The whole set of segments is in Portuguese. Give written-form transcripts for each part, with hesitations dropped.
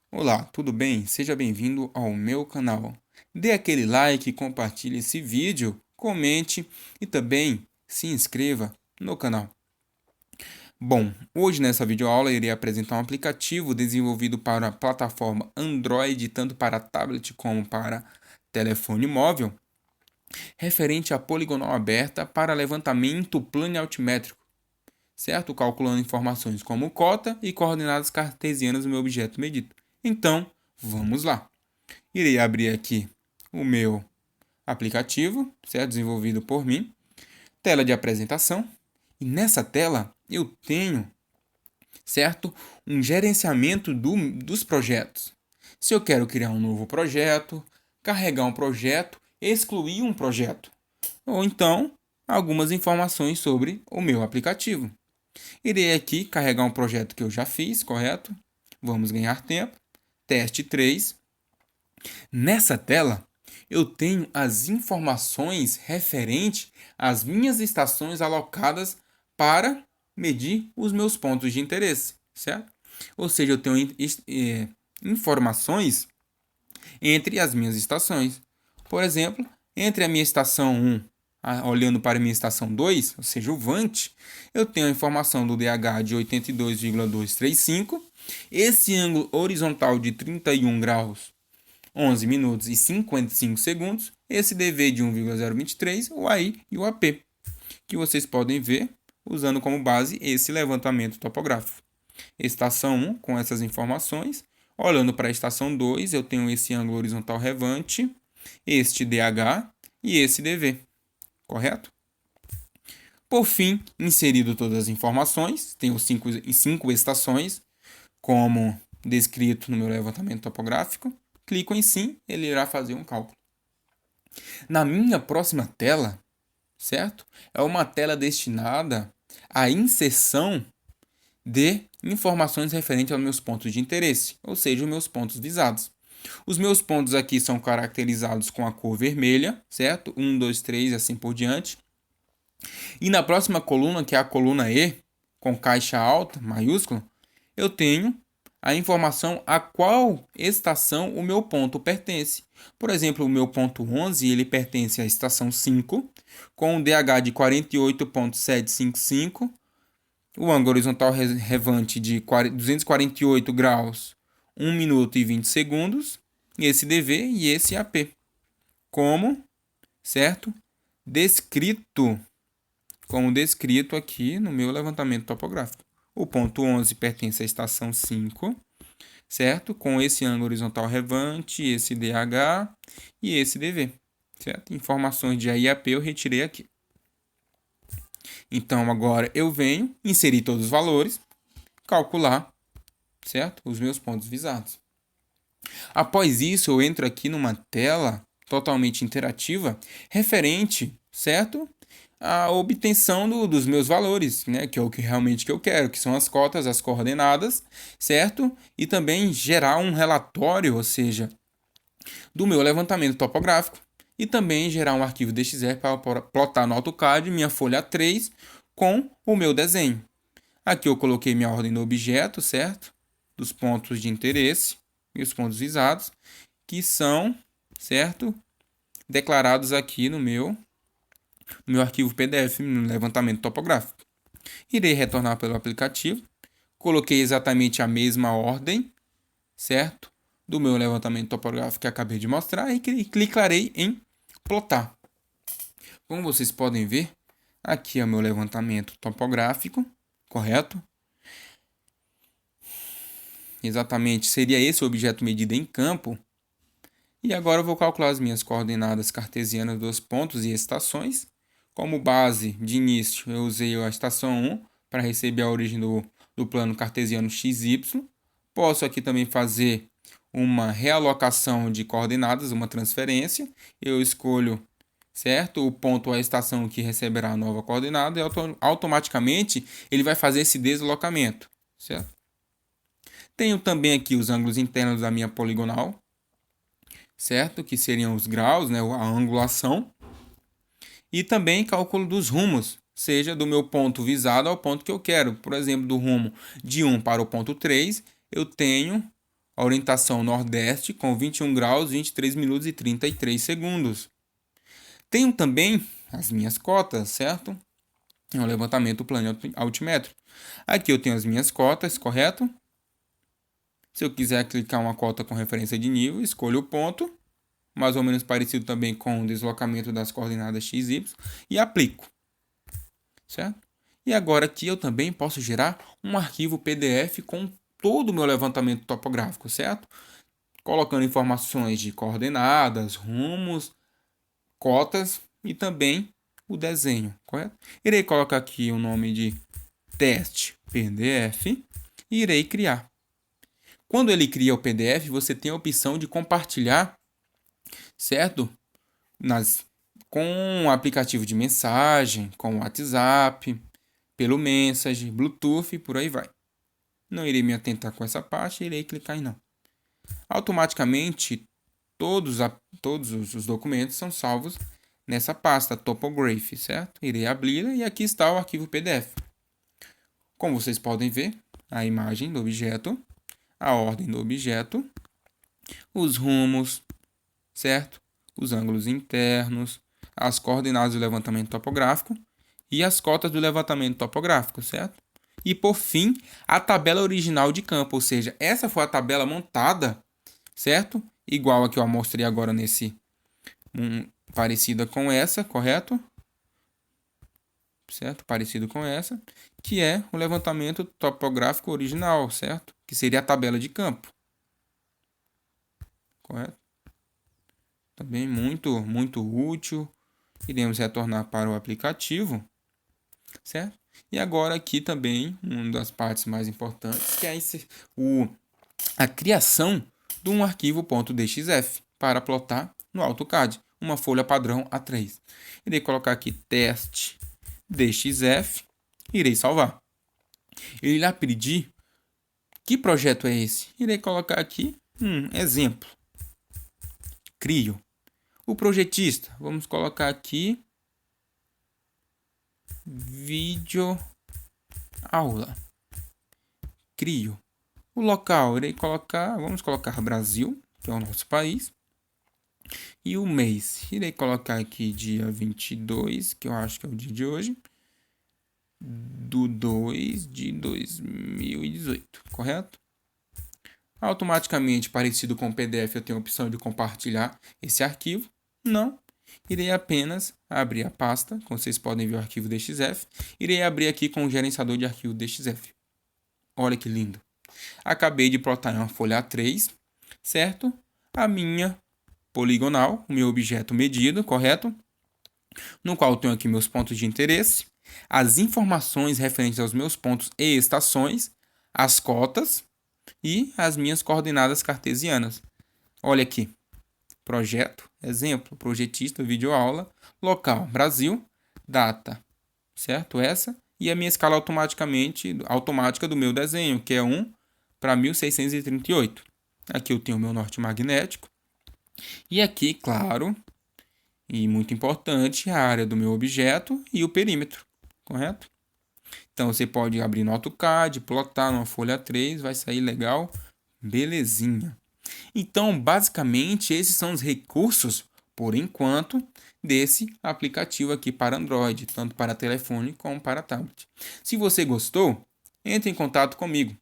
Olá, tudo bem? Seja bem-vindo ao meu canal. Dê aquele like, compartilhe esse vídeo, comente e também se inscreva no canal. Bom, hoje nessa videoaula irei apresentar um aplicativo desenvolvido para a plataforma Android, tanto para tablet como para telefone móvel, referente à poligonal aberta para levantamento plano altimétrico, certo? Calculando informações como cota e coordenadas cartesianas do meu objeto medido. Então, vamos lá. Irei abrir aqui o meu aplicativo, certo? Desenvolvido por mim. Tela de apresentação. E nessa tela eu tenho, certo? Um gerenciamento dos projetos. Se eu quero criar um novo projeto, carregar um projeto, excluir um projeto. Ou então, algumas informações sobre o meu aplicativo. Irei aqui carregar um projeto que eu já fiz, correto? Vamos ganhar tempo. Teste 3. Nessa tela, eu tenho as informações referentes às minhas estações alocadas para medir os meus pontos de interesse, certo? Ou seja, eu tenho informações entre as minhas estações. Por exemplo, entre a minha estação 1, olhando para a minha estação 2, ou seja, o Vant, eu tenho a informação do DH de 82,235, esse ângulo horizontal de 31 graus 11 minutos e 55 segundos, esse DV de 1,023, o AI e o AP, que vocês podem ver usando como base esse levantamento topográfico. Estação 1 com essas informações, olhando para a estação 2, eu tenho esse ângulo horizontal revante, este DH e esse DV, correto? Por fim, inserido todas as informações, tenho cinco estações, como descrito no meu levantamento topográfico. Clico em sim, ele irá fazer um cálculo. Na minha próxima tela, certo? É uma tela destinada à inserção de informações referentes aos meus pontos de interesse, ou seja, os meus pontos visados. Os meus pontos aqui são caracterizados com a cor vermelha, certo? 1, 2, 3 e assim por diante. E na próxima coluna, que é a coluna E, com caixa alta, maiúscula, eu tenho a informação a qual estação o meu ponto pertence. Por exemplo, o meu ponto 11, ele pertence à estação 5, com um DH de 48,755, o ângulo horizontal revante de 248 graus, 1 minuto e 20 segundos, esse DV e esse AP. Como, certo? Como descrito aqui no meu levantamento topográfico. O ponto 11 pertence à estação 5, certo? Com esse ângulo horizontal revante, esse DH e esse DV, certo? Informações de A e AP eu retirei aqui. Então, agora eu venho, inserir todos os valores, calcular, certo? Os meus pontos visados. Após isso, eu entro aqui numa tela totalmente interativa referente, certo? A obtenção dos meus valores, né? Que é o que realmente que eu quero, que são as cotas, as coordenadas, certo? E também gerar um relatório, ou seja, do meu levantamento topográfico e também gerar um arquivo DXR para plotar no AutoCAD minha folha 3 com o meu desenho. Aqui eu coloquei minha ordem do objeto, certo? Dos pontos de interesse e os pontos visados, que são, certo? Declarados aqui no meu arquivo PDF, no levantamento topográfico. Irei retornar pelo aplicativo, coloquei exatamente a mesma ordem, certo? Do meu levantamento topográfico que acabei de mostrar e clicarei em plotar. Como vocês podem ver, aqui é o meu levantamento topográfico, correto? Exatamente, seria esse o objeto medido em campo. E agora eu vou calcular as minhas coordenadas cartesianas dos pontos e estações. Como base de início, eu usei a estação 1 para receber a origem do plano cartesiano XY. Posso aqui também fazer uma realocação de coordenadas, uma transferência. Eu escolho, certo, o ponto ou a estação que receberá a nova coordenada e automaticamente ele vai fazer esse deslocamento, certo? Tenho também aqui os ângulos internos da minha poligonal, certo? Que seriam os graus, né? A angulação. E também cálculo dos rumos, seja do meu ponto visado ao ponto que eu quero. Por exemplo, do rumo de 1 para o ponto 3, eu tenho orientação nordeste com 21 graus, 23 minutos e 33 segundos. Tenho também as minhas cotas, certo? É um levantamento plano altimétrico. Aqui eu tenho as minhas cotas, correto? Se eu quiser clicar uma cota com referência de nível, escolho o ponto, mais ou menos parecido também com o deslocamento das coordenadas x, y, e aplico, certo? E agora aqui eu também posso gerar um arquivo PDF com todo o meu levantamento topográfico, certo? Colocando informações de coordenadas, rumos, cotas e também o desenho, correto? Irei colocar aqui o nome de teste PDF e irei criar. Quando ele cria o PDF, você tem a opção de compartilhar, certo? Com o aplicativo de mensagem, com o WhatsApp, pelo Message, Bluetooth e por aí vai. Não irei me atentar com essa parte, irei clicar em não. Automaticamente, todos os documentos são salvos nessa pasta Topography, certo? Irei abri-la e aqui está o arquivo PDF. Como vocês podem ver, a imagem do objeto, a ordem do objeto, os rumos, certo? Os ângulos internos, as coordenadas do levantamento topográfico e as cotas do levantamento topográfico, certo? E por fim, a tabela original de campo, ou seja, essa foi a tabela montada, certo? Igual a que eu mostrei agora nesse parecida com essa, correto? Certo? Parecido com essa, que é o levantamento topográfico original, certo? Que seria a tabela de campo. Correto? Também muito útil. Iremos retornar para o aplicativo, certo? E agora aqui também, uma das partes mais importantes, que é a criação de um arquivo .dxf para plotar no AutoCAD, uma folha padrão A3. Irei colocar aqui teste DXF, irei salvar. Ele irá pedir que projeto é esse? Irei colocar aqui exemplo. Crio. O projetista, vamos colocar aqui vídeo aula. Crio. O local, vamos colocar Brasil, que é o nosso país. E o mês, irei colocar aqui dia 22, que eu acho que é o dia de hoje, do 2 de 2018, correto? Automaticamente, parecido com o PDF, eu tenho a opção de compartilhar esse arquivo. Não. Irei apenas abrir a pasta, como vocês podem ver o arquivo DXF. Irei abrir aqui com o gerenciador de arquivo DXF. Olha que lindo. Acabei de plotar em uma folha A3, certo? A minha poligonal, o meu objeto medido, correto? No qual eu tenho aqui meus pontos de interesse, as informações referentes aos meus pontos e estações, as cotas e as minhas coordenadas cartesianas. Olha aqui. Projeto, exemplo, projetista, videoaula, local, Brasil, data, certo? Essa. E a minha escala automática do meu desenho, que é 1:1638. Aqui eu tenho o meu norte magnético. E aqui, claro, e muito importante, a área do meu objeto e o perímetro, correto? Então, você pode abrir no AutoCAD, plotar numa folha 3, vai sair legal, belezinha. Então, basicamente, esses são os recursos, por enquanto, desse aplicativo aqui para Android, tanto para telefone como para tablet. Se você gostou, entre em contato comigo.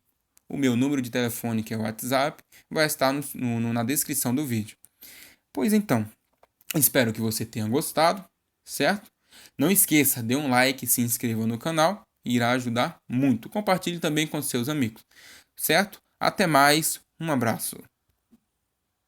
O meu número de telefone, que é o WhatsApp, vai estar na descrição do vídeo. Pois então, espero que você tenha gostado, certo? Não esqueça, dê um like, se inscreva no canal, irá ajudar muito. Compartilhe também com seus amigos, certo? Até mais, um abraço.